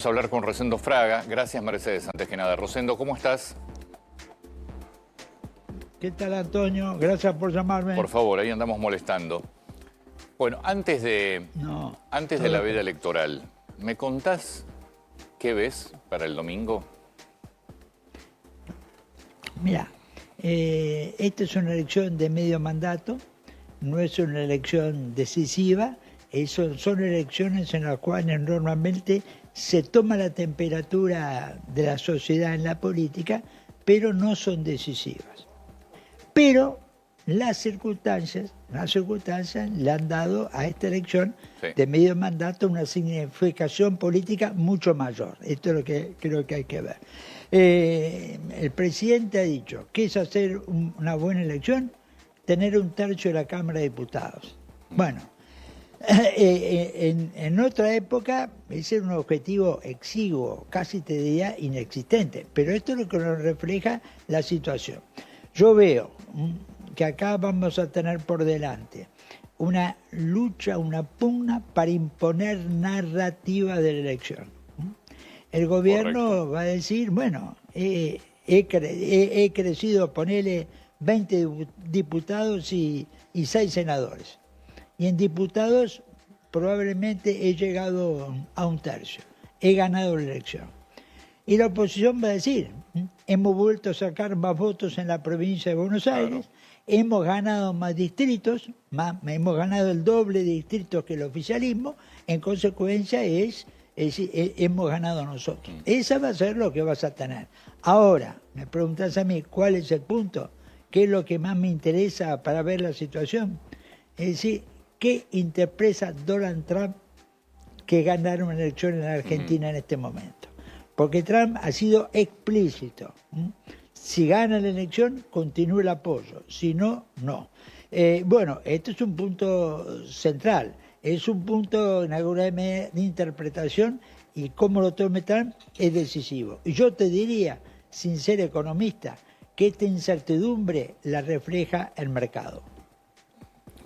Vamos a hablar con Rosendo Fraga. Gracias, Mercedes. Antes que nada, Rosendo, ¿cómo estás? ¿Qué tal, Antonio? Gracias por llamarme. Por favor, ahí andamos molestando. Bueno, antes de la veda electoral, ¿me contás qué ves para el domingo? Mira, esta es una elección de medio mandato, no es una elección decisiva, son elecciones en las cuales normalmente se toma la temperatura de la sociedad en la política, pero no son decisivas. Pero las circunstancias le han dado a esta elección de medio mandato una significación política mucho mayor. Esto es lo que creo que hay que ver. El presidente ha dicho que es hacer una buena elección, tener un tercio de la Cámara de Diputados. Bueno, en otra época ese era un objetivo exiguo, casi te diría inexistente, pero esto es lo que nos refleja la situación. Yo veo que acá vamos a tener por delante una lucha, una pugna para imponer narrativa de la elección. El gobierno Correcto. Va a decir, bueno, he crecido, ponele 20 diputados y 6 senadores. Y en diputados probablemente he llegado a un tercio. He ganado la elección. Y la oposición va a decir, hemos vuelto a sacar más votos en la provincia de Buenos Aires, hemos ganado más distritos, hemos ganado el doble de distritos que el oficialismo, en consecuencia hemos ganado nosotros. Esa va a ser lo que vas a tener. Ahora, me preguntas a mí, ¿cuál es el punto? ¿Qué es lo que más me interesa para ver la situación? Es decir, ¿qué interpreta Donald Trump que ganar una elección en la Argentina en este momento? Porque Trump ha sido explícito. Si gana la elección, continúa el apoyo. Si no, no. Bueno, esto es un punto central. Es un punto en alguna medida de interpretación y cómo lo tome Trump es decisivo. Y yo te diría, sin ser economista, que esta incertidumbre la refleja el mercado.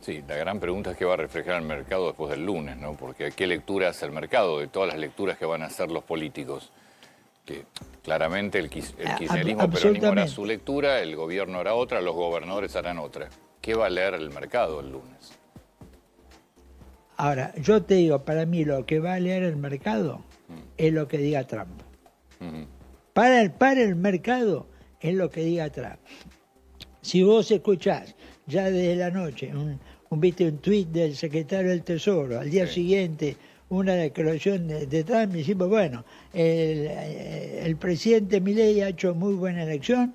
Sí, la gran pregunta es qué va a reflejar el mercado después del lunes, ¿no? Porque ¿qué lectura hace el mercado de todas las lecturas que van a hacer los políticos? Que claramente el kirchnerismo peronismo hará su lectura, el gobierno hará otra, los gobernadores harán otra. ¿Qué va a leer el mercado el lunes? Ahora, yo te digo, para mí lo que va a leer el mercado es lo que diga Trump. Para el mercado es lo que diga Trump. Si vos escuchás ya desde la noche viste un tuit del secretario del Tesoro, al día siguiente una declaración de Trump, y decimos, bueno, el presidente Milei ha hecho muy buena elección,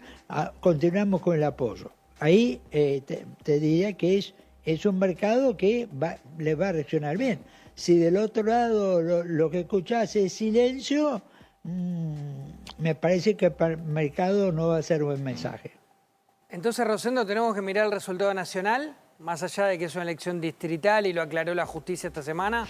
continuamos con el apoyo. Ahí te diría que es un mercado que le va a reaccionar bien. Si del otro lado lo que escuchás es silencio, me parece que para el mercado no va a ser buen mensaje. Entonces, Rosendo, tenemos que mirar el resultado nacional, más allá de que es una elección distrital y lo aclaró la justicia esta semana.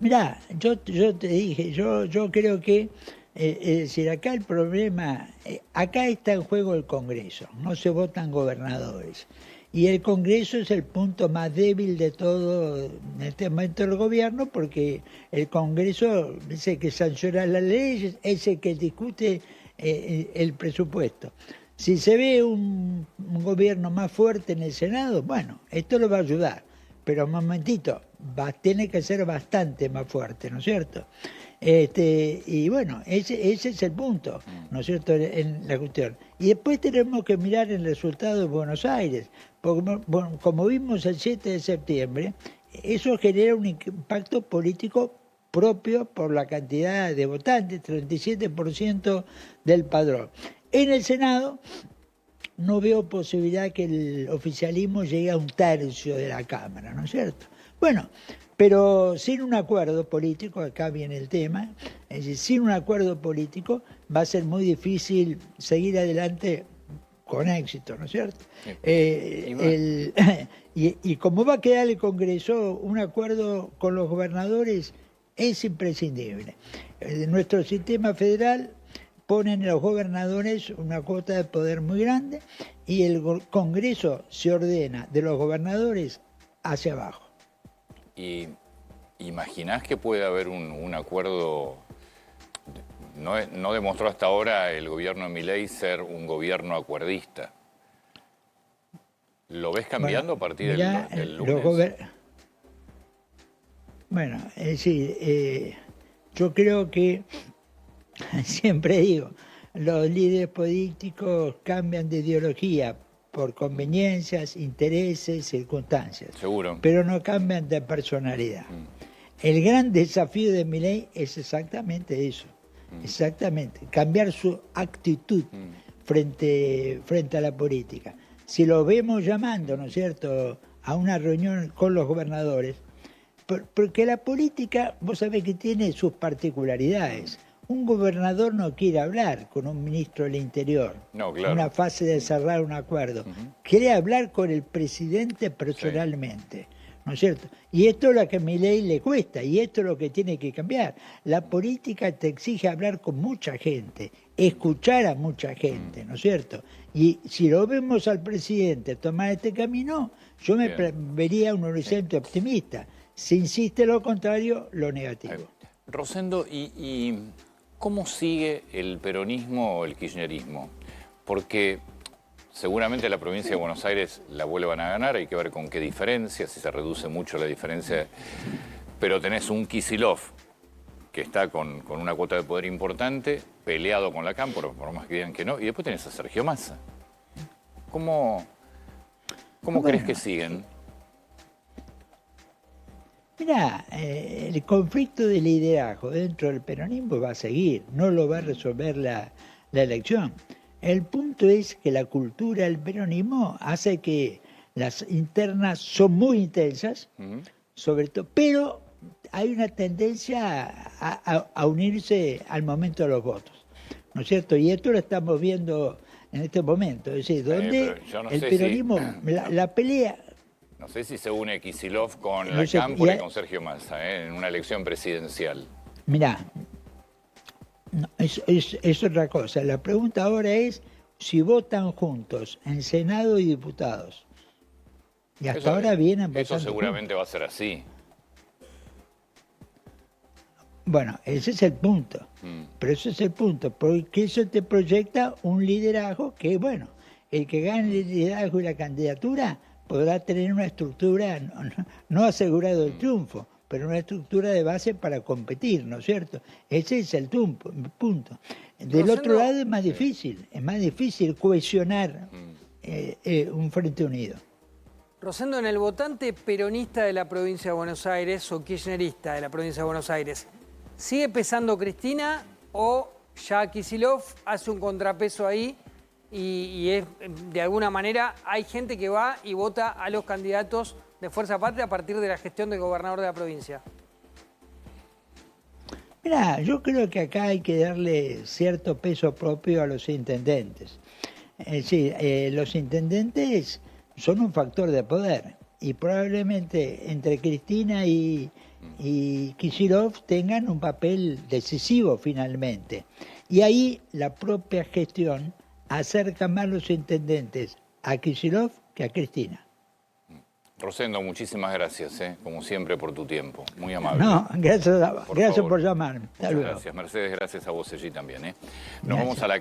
Mirá, yo te dije, yo creo que, es decir, acá el problema, acá está en juego el Congreso, no se votan gobernadores. Y el Congreso es el punto más débil de todo en este momento del gobierno, porque el Congreso es el que sanciona las leyes, es el que discute el presupuesto. Si se ve un gobierno más fuerte en el Senado, bueno, esto lo va a ayudar. Pero un momentito, tiene que ser bastante más fuerte, ¿no es cierto? Y bueno, ese es el punto, ¿no es cierto?, en la cuestión. Y después tenemos que mirar el resultado de Buenos Aires, porque bueno, como vimos el 7 de septiembre, eso genera un impacto político propio por la cantidad de votantes, 37% del padrón. En el Senado no veo posibilidad que el oficialismo llegue a un tercio de la Cámara, ¿no es cierto? Bueno, pero sin un acuerdo político, acá viene el tema, es decir, sin un acuerdo político va a ser muy difícil seguir adelante con éxito, ¿no es cierto? Y como va a quedar el Congreso, un acuerdo con los gobernadores es imprescindible. Nuestro sistema federal ponen a los gobernadores una cuota de poder muy grande y el Congreso se ordena de los gobernadores hacia abajo. Y ¿Imaginás que puede haber un acuerdo? No demostró hasta ahora el gobierno de Milei ser un gobierno acuerdista. ¿Lo ves cambiando a partir del lunes? Bueno, es decir, yo creo que, siempre digo, los líderes políticos cambian de ideología por conveniencias, intereses, circunstancias. Seguro. Pero no cambian de personalidad. El gran desafío de Milei es exactamente eso. Exactamente, cambiar su actitud frente a la política. Si lo vemos llamando, ¿no es cierto?, a una reunión con los gobernadores, porque la política, vos sabés que tiene sus particularidades. Un gobernador no quiere hablar con un ministro del Interior, no, claro, una fase de cerrar un acuerdo. Quiere hablar con el presidente personalmente. Sí. ¿No es cierto? Y esto es lo que a Milei le cuesta, y esto es lo que tiene que cambiar. La política te exige hablar con mucha gente, escuchar a mucha gente, ¿no es cierto? Y si lo vemos al presidente tomar este camino, yo me vería un horizonte optimista. Si insiste lo contrario, lo negativo. Rosendo, ¿y cómo sigue el peronismo o el kirchnerismo? Porque seguramente la provincia de Buenos Aires la vuelvan a ganar, hay que ver con qué diferencia, si se reduce mucho la diferencia. Pero tenés un Kicillof que está con una cuota de poder importante, peleado con la Cámpora, por más que digan que no, y después tenés a Sergio Massa. ¿Cómo crees que siguen? Mirá, el conflicto de liderazgo dentro del peronismo va a seguir, no lo va a resolver la elección. El punto es que la cultura del peronismo hace que las internas son muy intensas, sobre todo, pero hay una tendencia a unirse al momento de los votos, ¿no es cierto? Y esto lo estamos viendo en este momento, es decir, donde el peronismo, la pelea... No sé si se une Kicillof con la Cámpora y con Sergio Massa, en una elección presidencial. Mirá, no, es otra cosa. La pregunta ahora es si votan juntos en Senado y diputados. Y hasta ahora vienen votando. Eso seguramente va a ser así. Bueno, ese es el punto. Pero ese es el punto, porque eso te proyecta un liderazgo que, bueno, el que gane el liderazgo y la candidatura podrá tener una estructura, no asegurado el triunfo, pero una estructura de base para competir, ¿no es cierto? Ese es el punto. Del otro lado es más difícil cohesionar un frente unido. Rosendo, en el votante peronista de la provincia de Buenos Aires o kirchnerista de la provincia de Buenos Aires, ¿sigue pesando Cristina o ya Kicillof hace un contrapeso ahí y es, de alguna manera hay gente que va y vota a los candidatos de Fuerza Patria a partir de la gestión del gobernador de la provincia? Mirá, yo creo que acá hay que darle cierto peso propio a los intendentes. Es decir, los intendentes son un factor de poder y probablemente entre Cristina y Kicillof tengan un papel decisivo finalmente. Y ahí la propia gestión acerca más los intendentes a Kicillof que a Cristina. Rosendo, muchísimas gracias, como siempre, por tu tiempo. Muy amable. No, gracias por llamarme. Muchas gracias. Mercedes, gracias a vos allí también. Nos vamos a la